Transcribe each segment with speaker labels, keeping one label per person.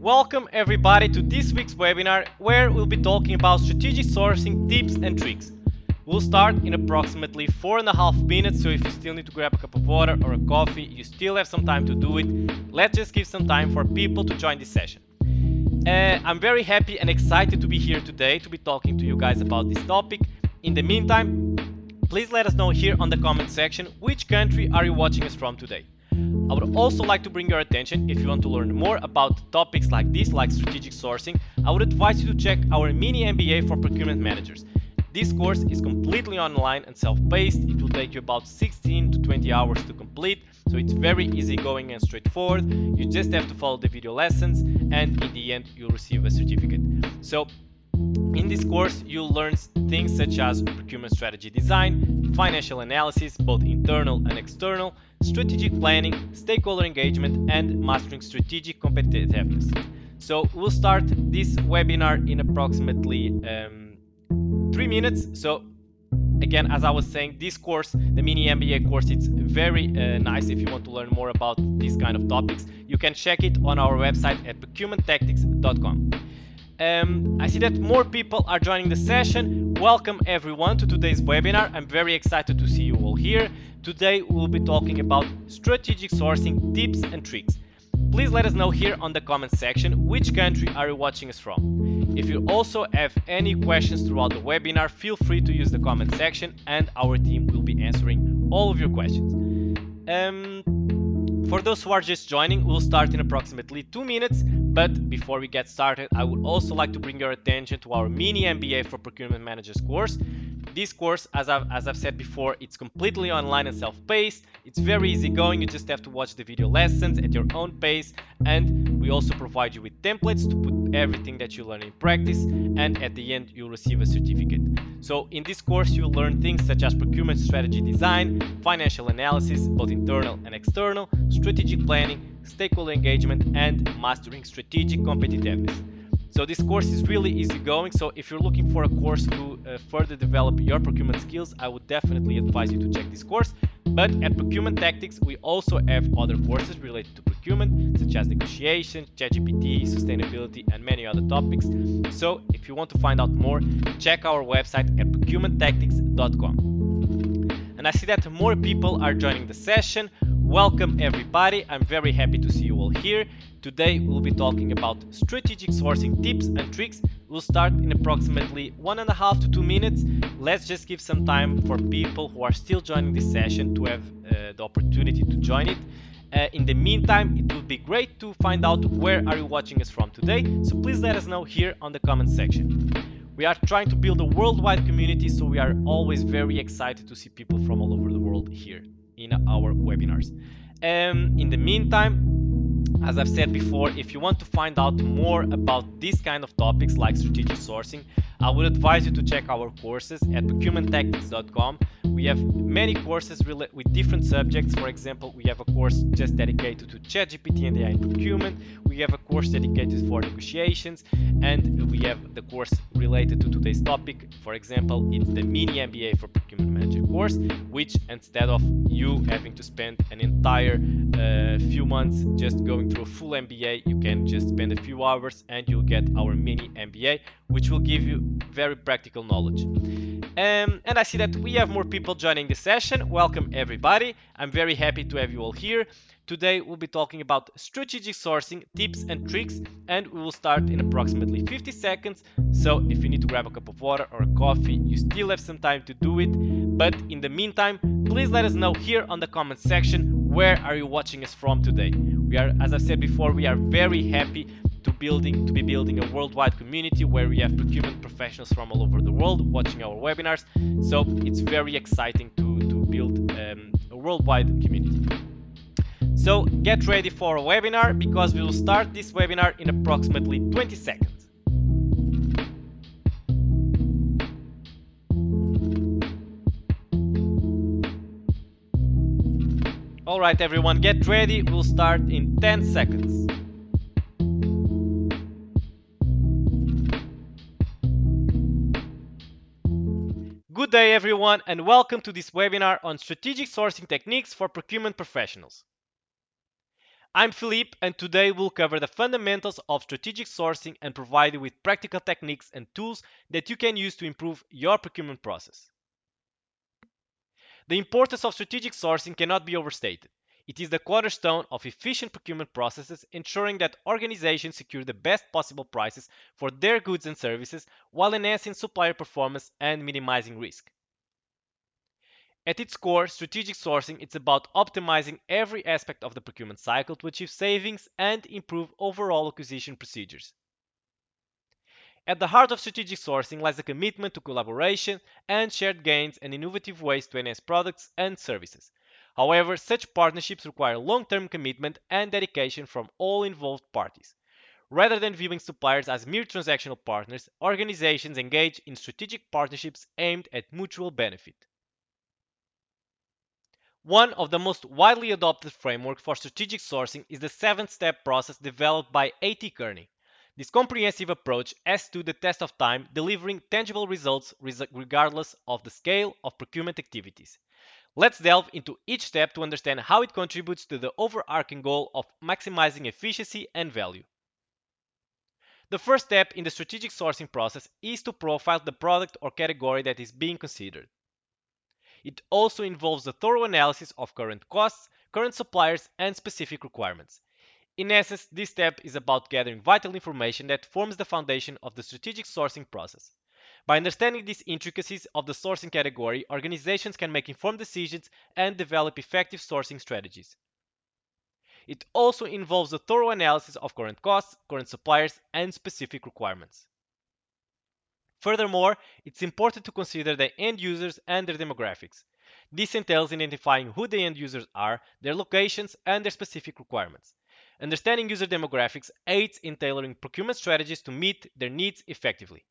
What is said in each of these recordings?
Speaker 1: Welcome everybody to this week's webinar where we'll be talking about strategic sourcing tips and tricks. We'll start in approximately 4.5 minutes, so if you still need to grab a cup of water or a coffee, you still have some time to do it. Let's just give some time for people to join this session. I'm very happy and excited to be here today to be talking to you guys about this topic. In the meantime, please let us know here on the comment section which country are you watching us from today. I would also like to bring your attention, if you want to learn more about topics like this, like strategic sourcing, I would advise you to check our mini MBA for procurement managers. This course is completely online and self-paced. It will take you about 16 to 20 hours to complete, so it's very easygoing and straightforward. You just have to follow the video lessons, and in the end you'll receive a certificate. So in this course, you'll learn things such as procurement strategy design, financial analysis, both internal and external, strategic planning, stakeholder engagement, and mastering strategic competitiveness. So we'll start this webinar in approximately 3 minutes. So again, as I was saying, this course, the mini MBA course, it's very nice if you want to learn more about these kind of topics. You can check it on our website at procurementtactics.com. I see that more people are joining the session. Welcome everyone to today's webinar. I'm very excited to see you all here. Today we'll be talking about strategic sourcing tips and tricks. Please let us know here on the comment section which country are you watching us from. If you also have any questions throughout the webinar, feel free to use the comment section and our team will be answering all of your questions. For those who are just joining, we'll start in approximately 2 minutes, but before we get started, I would also like to bring your attention to our mini MBA for procurement managers course. This course, as I've said before, it's completely online and self-paced. It's very easy going. You just have to watch the video lessons at your own pace, and we also provide you with templates to put everything that you learn in practice, and at the end you'll receive a certificate. So in this course you'll learn things such as procurement strategy design, financial analysis, both internal and external, strategic planning, stakeholder engagement, and mastering strategic competitiveness. So this course is really easy going, so if you're looking for a course to further develop your procurement skills, I would definitely advise you to check this course. But at Procurement Tactics, we also have other courses related to procurement, such as negotiation, ChatGPT, sustainability, and many other topics. So if you want to find out more, check our website at procurementtactics.com. And I see that more people are joining the session. Welcome everybody, I'm very happy to see you all here. Today we'll be talking about strategic sourcing tips and tricks. We'll start in approximately 1.5 to 2 minutes. Let's just give some time for people who are still joining this session to have the opportunity to join it. In the meantime, it would be great to find out where are you watching us from today, so please let us know here on the comment section. We are trying to build a worldwide community, so we are always very excited to see people from all over the world here in our webinars. In the meantime, as I've said before, if you want to find out more about these kind of topics like strategic sourcing, I would advise you to check our courses at procurementtactics.com. We have many courses with different subjects. For example, we have a course just dedicated to ChatGPT and AI in procurement. We have a course dedicated for negotiations, and we have the course related to today's topic. For example, it's the mini MBA for procurement manager course, which instead of you having to spend an entire few months just going through a full MBA, you can just spend a few hours and you'll get our mini MBA, which will give you very practical knowledge. And I see that we have more people joining the session. Welcome everybody. I'm very happy to have you all here. Today we'll be talking about strategic sourcing tips and tricks, and we will start in approximately 50 seconds. So if you need to grab a cup of water or a coffee, you still have some time to do it. But in the meantime, please let us know here on the comment section where are you watching us from today. We are, as I said before, we are very happy to be building a worldwide community where we have procurement professionals from all over the world watching our webinars. So it's very exciting to build a worldwide community. So get ready for a webinar because we will start this webinar in approximately 20 seconds. Alright everyone, get ready, we'll start in 10 seconds. Good day everyone, and welcome to this webinar on strategic sourcing techniques for procurement professionals. I'm Philippe, and today we'll cover the fundamentals of strategic sourcing and provide you with practical techniques and tools that you can use to improve your procurement process. The importance of strategic sourcing cannot be overstated. It is the cornerstone of efficient procurement processes, ensuring that organizations secure the best possible prices for their goods and services while enhancing supplier performance and minimizing risk. At its core, strategic sourcing is about optimizing every aspect of the procurement cycle to achieve savings and improve overall acquisition procedures. At the heart of strategic sourcing lies a commitment to collaboration and shared gains and innovative ways to enhance products and services. However, such partnerships require long-term commitment and dedication from all involved parties. Rather than viewing suppliers as mere transactional partners, organizations engage in strategic partnerships aimed at mutual benefit. One of the most widely adopted frameworks for strategic sourcing is the 7-step process developed by A.T. Kearney. This comprehensive approach has stood the test of time, delivering tangible results regardless of the scale of procurement activities. Let's delve into each step to understand how it contributes to the overarching goal of maximizing efficiency and value. The first step in the strategic sourcing process is to profile the product or category that is being considered. It also involves a thorough analysis of current costs, current suppliers, and specific requirements. In essence, this step is about gathering vital information that forms the foundation of the strategic sourcing process. By understanding these intricacies of the sourcing category, organizations can make informed decisions and develop effective sourcing strategies. It also involves a thorough analysis of current costs, current suppliers, and specific requirements. Furthermore, it's important to consider the end users and their demographics. This entails identifying who the end users are, their locations, and their specific requirements. Understanding user demographics aids in tailoring procurement strategies to meet their needs effectively.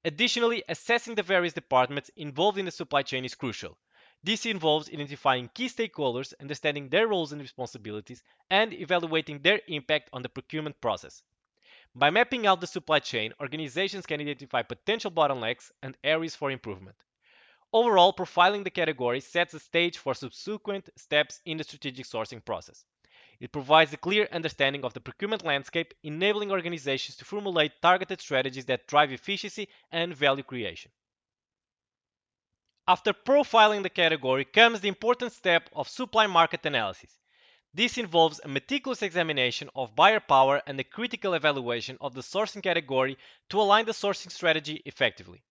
Speaker 1: Additionally, assessing the various departments involved in the supply chain is crucial. This involves identifying key stakeholders, understanding their roles and responsibilities, and evaluating their impact on the procurement process. By mapping out the supply chain, organizations can identify potential bottlenecks and areas for improvement. Overall, profiling the category sets the stage for subsequent steps in the strategic sourcing process. It provides a clear understanding of the procurement landscape, enabling organizations to formulate targeted strategies that drive efficiency and value creation. After profiling the category comes the important step of supply market analysis. This involves a meticulous examination of buyer power and a critical evaluation of the sourcing category to align the sourcing strategy effectively.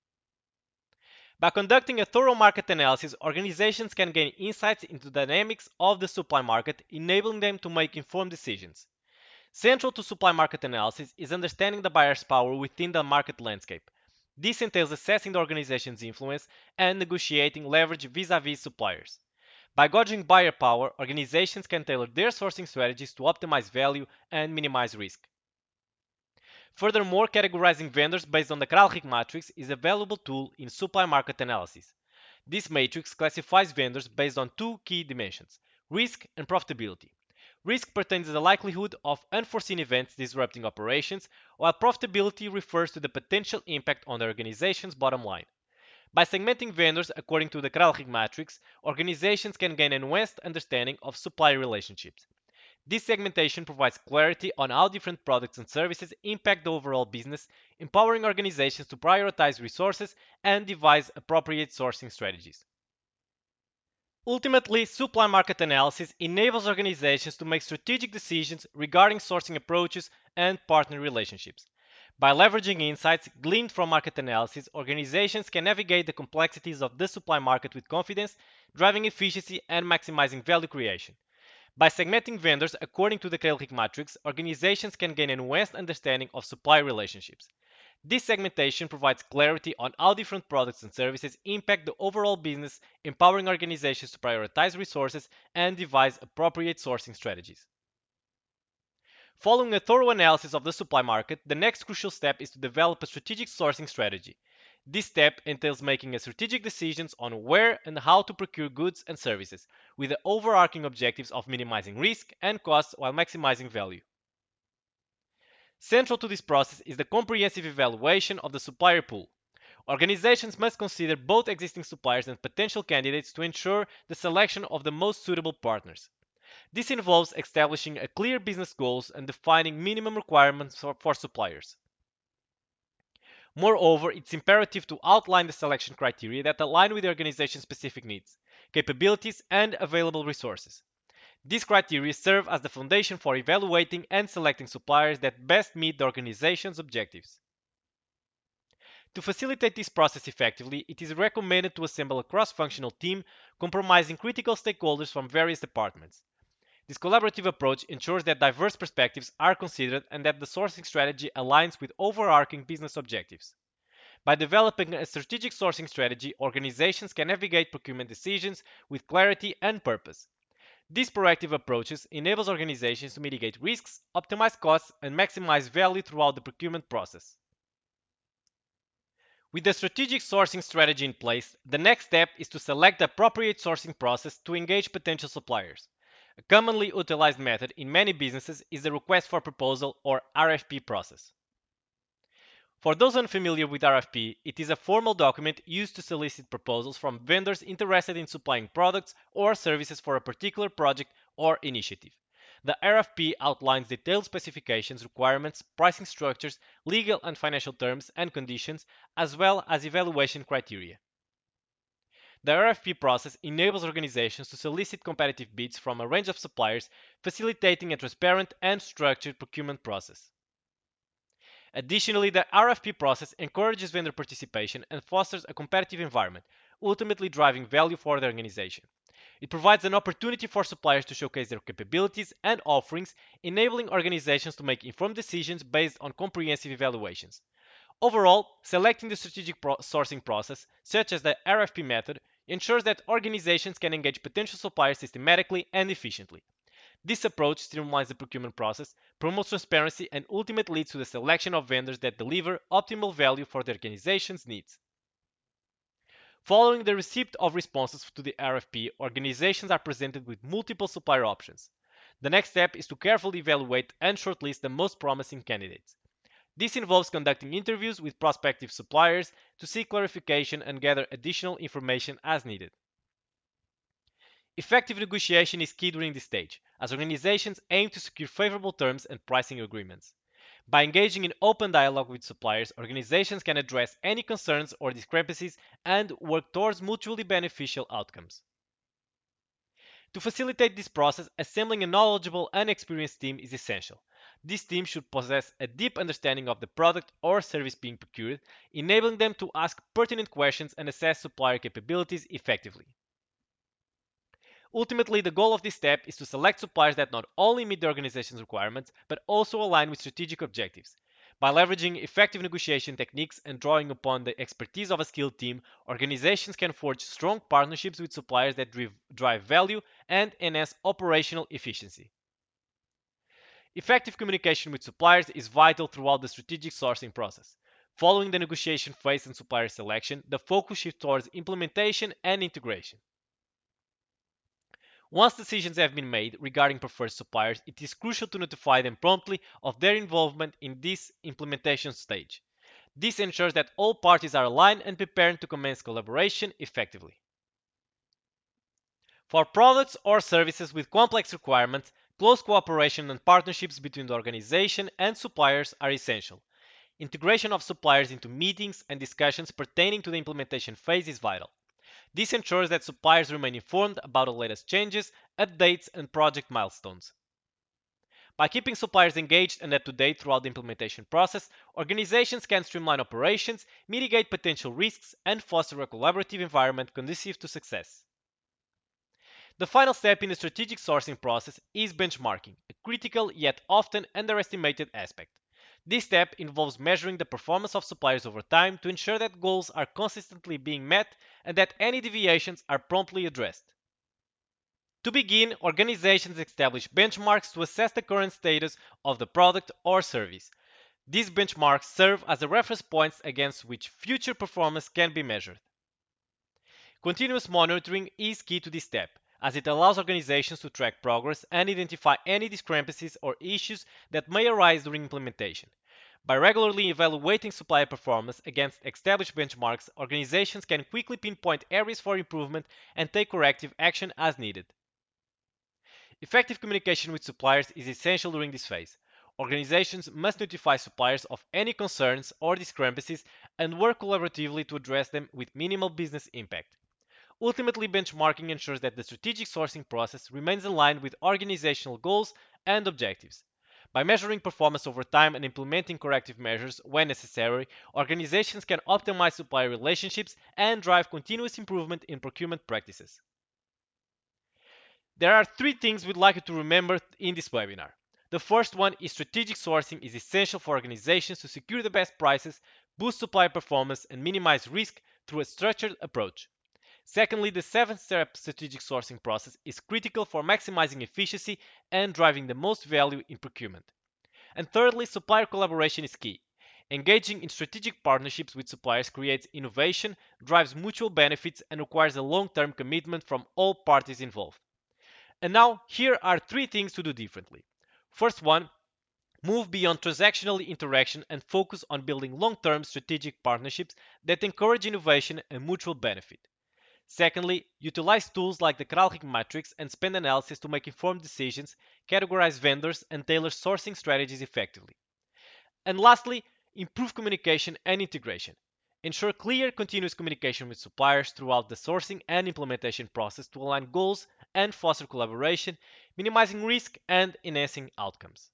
Speaker 1: By conducting a thorough market analysis, organizations can gain insights into the dynamics of the supply market, enabling them to make informed decisions. Central to supply market analysis is understanding the buyer's power within the market landscape. This entails assessing the organization's influence and negotiating leverage vis-à-vis suppliers. By gauging buyer power, organizations can tailor their sourcing strategies to optimize value and minimize risk. Furthermore, categorizing vendors based on the Kralchik matrix is a valuable tool in supply market analysis. This matrix classifies vendors based on two key dimensions: risk and profitability. Risk pertains to the likelihood of unforeseen events disrupting operations, while profitability refers to the potential impact on the organization's bottom line. By segmenting vendors according to the Kralchik matrix, organizations can gain an enhanced understanding of supplier relationships. This segmentation provides clarity on how different products and services impact the overall business, empowering organizations to prioritize resources and devise appropriate sourcing strategies. Ultimately, supply market analysis enables organizations to make strategic decisions regarding sourcing approaches and partner relationships. By leveraging insights gleaned from market analysis, organizations can navigate the complexities of the supply market with confidence, driving efficiency and maximizing value creation. By segmenting vendors according to the Kralchik matrix, organizations can gain an enhanced understanding of supply relationships. This segmentation provides clarity on how different products and services impact the overall business, empowering organizations to prioritize resources and devise appropriate sourcing strategies. Following a thorough analysis of the supply market, the next crucial step is to develop a strategic sourcing strategy. This step entails making strategic decisions on where and how to procure goods and services, with the overarching objectives of minimizing risk and costs while maximizing value. Central to this process is the comprehensive evaluation of the supplier pool. Organizations must consider both existing suppliers and potential candidates to ensure the selection of the most suitable partners. This involves establishing a clear business goals and defining minimum requirements for suppliers. Moreover, it's imperative to outline the selection criteria that align with the organization's specific needs, capabilities, and available resources. These criteria serve as the foundation for evaluating and selecting suppliers that best meet the organization's objectives. To facilitate this process effectively, it is recommended to assemble a cross-functional team comprising critical stakeholders from various departments. This collaborative approach ensures that diverse perspectives are considered and that the sourcing strategy aligns with overarching business objectives. By developing a strategic sourcing strategy, organizations can navigate procurement decisions with clarity and purpose. These proactive approaches enables organizations to mitigate risks, optimize costs, and maximize value throughout the procurement process. With the strategic sourcing strategy in place, the next step is to select the appropriate sourcing process to engage potential suppliers. A commonly utilized method in many businesses is the request for proposal or RFP process. For those unfamiliar with RFP, it is a formal document used to solicit proposals from vendors interested in supplying products or services for a particular project or initiative. The RFP outlines detailed specifications, requirements, pricing structures, legal and financial terms and conditions, as well as evaluation criteria. The RFP process enables organizations to solicit competitive bids from a range of suppliers, facilitating a transparent and structured procurement process. Additionally, the RFP process encourages vendor participation and fosters a competitive environment, ultimately driving value for the organization. It provides an opportunity for suppliers to showcase their capabilities and offerings, enabling organizations to make informed decisions based on comprehensive evaluations. Overall, selecting the strategic sourcing process, such as the RFP method, ensures that organizations can engage potential suppliers systematically and efficiently. This approach streamlines the procurement process, promotes transparency, and ultimately leads to the selection of vendors that deliver optimal value for the organization's needs. Following the receipt of responses to the RFP, organizations are presented with multiple supplier options. The next step is to carefully evaluate and shortlist the most promising candidates. This involves conducting interviews with prospective suppliers to seek clarification and gather additional information as needed. Effective negotiation is key during this stage, as organizations aim to secure favorable terms and pricing agreements. By engaging in open dialogue with suppliers, organizations can address any concerns or discrepancies and work towards mutually beneficial outcomes. To facilitate this process, assembling a knowledgeable and experienced team is essential. This team should possess a deep understanding of the product or service being procured, enabling them to ask pertinent questions and assess supplier capabilities effectively. Ultimately, the goal of this step is to select suppliers that not only meet the organization's requirements, but also align with strategic objectives. By leveraging effective negotiation techniques and drawing upon the expertise of a skilled team, organizations can forge strong partnerships with suppliers that drive value and enhance operational efficiency. Effective communication with suppliers is vital throughout the strategic sourcing process. Following the negotiation phase and supplier selection, the focus shifts towards implementation and integration. Once decisions have been made regarding preferred suppliers, it is crucial to notify them promptly of their involvement in this implementation stage. This ensures that all parties are aligned and prepared to commence collaboration effectively. For products or services with complex requirements, close cooperation and partnerships between the organization and suppliers are essential. Integration of suppliers into meetings and discussions pertaining to the implementation phase is vital. This ensures that suppliers remain informed about the latest changes, updates, and project milestones. By keeping suppliers engaged and up to date throughout the implementation process, organizations can streamline operations, mitigate potential risks, and foster a collaborative environment conducive to success. The final step in the strategic sourcing process is benchmarking, a critical yet often underestimated aspect. This step involves measuring the performance of suppliers over time to ensure that goals are consistently being met and that any deviations are promptly addressed. To begin, organizations establish benchmarks to assess the current status of the product or service. These benchmarks serve as a reference points against which future performance can be measured. Continuous monitoring is key to this step, as it allows organizations to track progress and identify any discrepancies or issues that may arise during implementation. By regularly evaluating supplier performance against established benchmarks, organizations can quickly pinpoint areas for improvement and take corrective action as needed. Effective communication with suppliers is essential during this phase. Organizations must notify suppliers of any concerns or discrepancies and work collaboratively to address them with minimal business impact. Ultimately, benchmarking ensures that the strategic sourcing process remains aligned with organizational goals and objectives. By measuring performance over time and implementing corrective measures when necessary, organizations can optimize supplier relationships and drive continuous improvement in procurement practices. There are three things we'd like you to remember in this webinar. The first one is strategic sourcing is essential for organizations to secure the best prices, boost supply performance, and minimize risk through a structured approach. Secondly, the 7-step strategic sourcing process is critical for maximizing efficiency and driving the most value in procurement. And thirdly, supplier collaboration is key. Engaging in strategic partnerships with suppliers creates innovation, drives mutual benefits, and requires a long-term commitment from all parties involved. And now, here are three things to do differently. First one, move beyond transactional interaction and focus on building long-term strategic partnerships that encourage innovation and mutual benefit. Secondly, utilize tools like the categorizing matrix and spend analysis to make informed decisions, categorize vendors, and tailor sourcing strategies effectively. And lastly, improve communication and integration. Ensure clear, continuous communication with suppliers throughout the sourcing and implementation process to align goals and foster collaboration, minimizing risk and enhancing outcomes.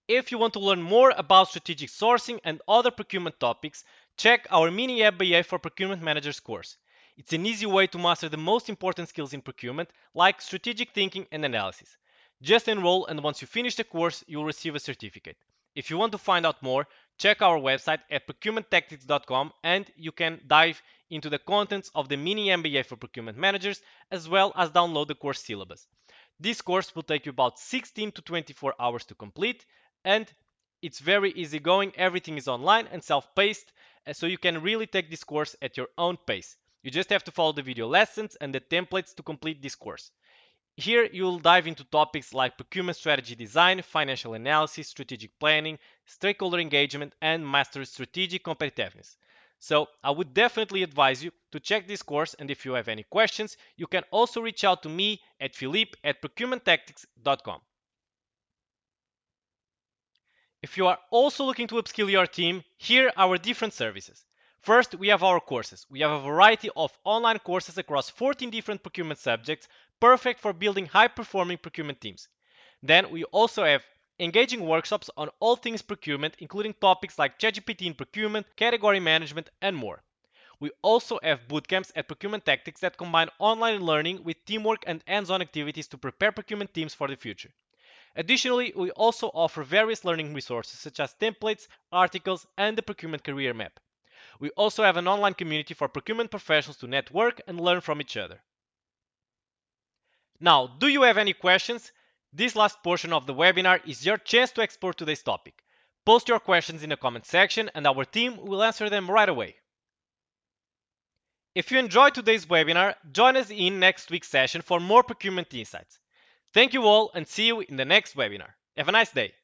Speaker 1: If you want to learn more about strategic sourcing and other procurement topics, check our mini MBA for Procurement Managers course. It's an easy way to master the most important skills in procurement, like strategic thinking and analysis. Just enroll, and once you finish the course, you'll receive a certificate. If you want to find out more, check our website at procurementtactics.com, and you can dive into the contents of the mini MBA for Procurement Managers, as well as download the course syllabus. This course will take you about 16 to 24 hours to complete, and it's very easygoing. Everything is online and self-paced, so you can really take this course at your own pace. You just have to follow the video lessons and the templates to complete this course. Here you'll dive into topics like procurement strategy design, financial analysis, strategic planning, stakeholder engagement, and master strategic competitiveness. So I would definitely advise you to check this course, and if you have any questions, you can also reach out to me at philippe@procurementtactics.com. If you are also looking to upskill your team, here are our different services. First, we have our courses. We have a variety of online courses across 14 different procurement subjects, perfect for building high-performing procurement teams. Then we also have engaging workshops on all things procurement, including topics like ChatGPT in procurement, category management, and more. We also have bootcamps at Procurement Tactics that combine online learning with teamwork and hands-on activities to prepare procurement teams for the future. Additionally, we also offer various learning resources such as templates, articles, and the procurement career map. We also have an online community for procurement professionals to network and learn from each other. Now, do you have any questions? This last portion of the webinar is your chance to explore today's topic. Post your questions in the comment section and our team will answer them right away. If you enjoyed today's webinar, join us in next week's session for more procurement insights. Thank you all and see you in the next webinar. Have a nice day.